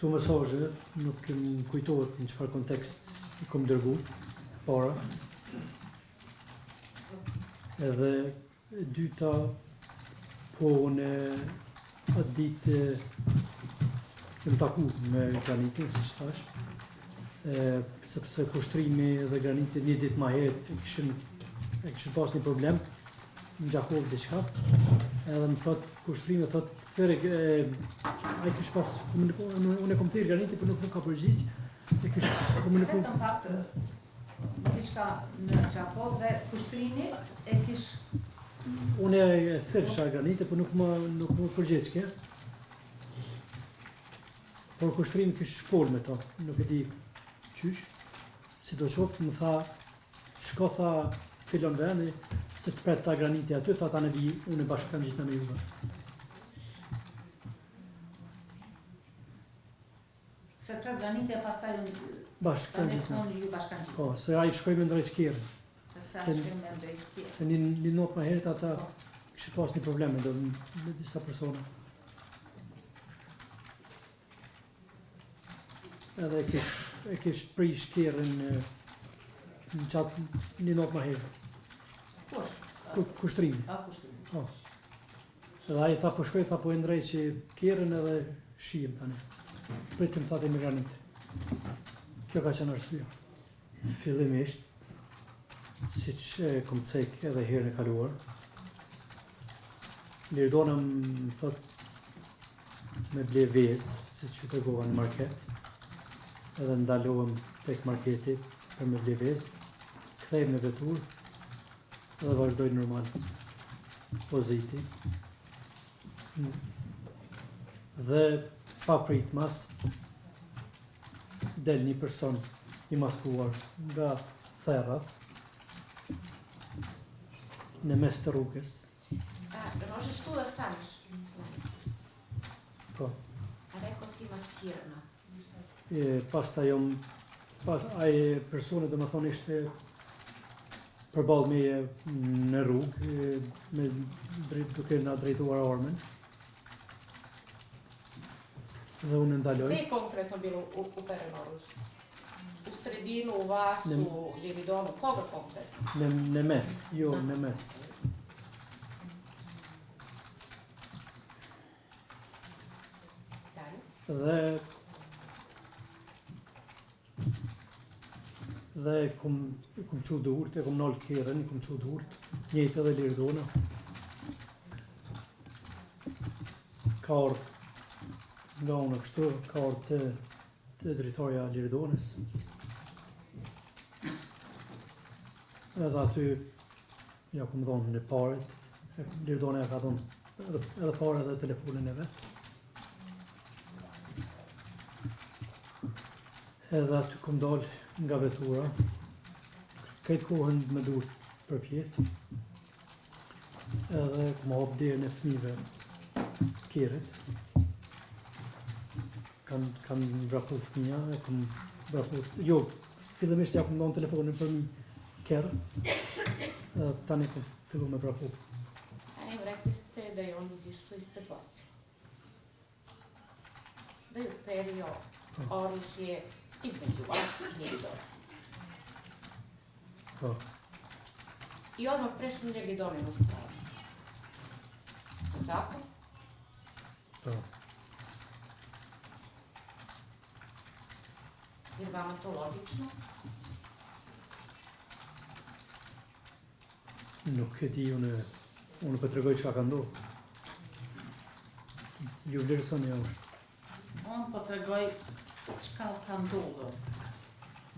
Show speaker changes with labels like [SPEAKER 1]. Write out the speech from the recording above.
[SPEAKER 1] Këto mesazhe nuk më kujtohet në çfarë kontekst i kom dërgu para. Edhe e dyta, po në atë ditë kem taku me Granitin, siç thash, sepse kushtrimi dhe Graniti një ditë më herët e kishin pas një problem në Gjakov diçka, edhe më thot kushtrimi, thot thërë, ai kish pas komunikuar, unë e kom thirr Graniti, por nuk ka përgjigj, e kish komunikuar.
[SPEAKER 2] Vetëm pak diçka në Gjakov dhe kushtrimi e kish.
[SPEAKER 1] Unë e thirrsha Graniti, por nuk më përgjigj kë. Por kushtrimi kish fol me to, nuk e di qysh. Sidoqoftë më tha, shko tha filon vendi, se të pret ta Graniti aty, tha ta në di, unë e bashkan gjithë me juve.
[SPEAKER 2] Se pret Graniti e pastaj
[SPEAKER 1] Bashkan gjithë.
[SPEAKER 2] Ju bashkan gjithë.
[SPEAKER 1] Po, se ai shkoi me ndrejt Kjerën.
[SPEAKER 2] Se ai shkoi me drejt Kjerën.
[SPEAKER 1] Se një notë më herët ata kishin pas një problem me disa persona. Edhe e kish prish Kjerën në qatë një notë më herët.
[SPEAKER 2] Kush?
[SPEAKER 1] Kushtrimi.
[SPEAKER 2] Kushtrimi.
[SPEAKER 1] Po. Edhe ai tha po shkoj, tha po e ndrejqi Kjerën edhe shihem tani. Pritim thati me Granit. Kjo ka qenë arsyeja. Fillimisht, siç kom cek edhe herën e kaluar, Lirdona më thot me ble vezë, siç ju tregova në market, edhe ndalohem tek marketi për me ble vezë, kthejmë në vetur edhe vazhdoj normal poziti. Dhe pa pritmas del një person i maskuar nga therrat në mes të rrugës.
[SPEAKER 3] Rože shtu da staneš?
[SPEAKER 1] Po.
[SPEAKER 3] A rekao si maskirana?
[SPEAKER 1] Pastaj ai personi do më thonë ishte përballë meje në rrugë, duke na drejtuar armën. Dhe unë ndaloj.
[SPEAKER 3] Gde je konkretno bilo upereno oružje? U sredinu, u vas, u Liridonu, koga konkretno?
[SPEAKER 1] Në mes, jo, në mes. Dhe kom qu durt, e kom nal Kjerën, kom qu durt, njëjtë edhe Lirdona. Ka ardhur nga unë kështu, ka ardhur të drejtoria Lirdonës. Edhe aty ja kom dhonë në paret, Lirdona ja ka dhonë edhe paret edhe telefonin e vetë. Edhe aty kom dalë nga vetura, këtë kohën me dur përpjet, edhe kom hap derën e fëmijëve Kjerit. Kanë vrapu fëmija, kom vrapu, jo, fillimisht ja kom ndonë telefonin për mi Kjerë, tani kom fillu me vrapu.
[SPEAKER 3] Rekli ste da je on izišao ispred vas. Da je uperio oružje između vas i Liridona.
[SPEAKER 1] Po.
[SPEAKER 3] I odmah prešao u Liridoninu stranu. Tako?
[SPEAKER 1] Po.
[SPEAKER 3] Je vama to logično?
[SPEAKER 1] Nuk e di, unë po tregoj çka ka ndodhur. Ju vlerësoni është.
[SPEAKER 2] Unë po tregoj çka ka ndodhur.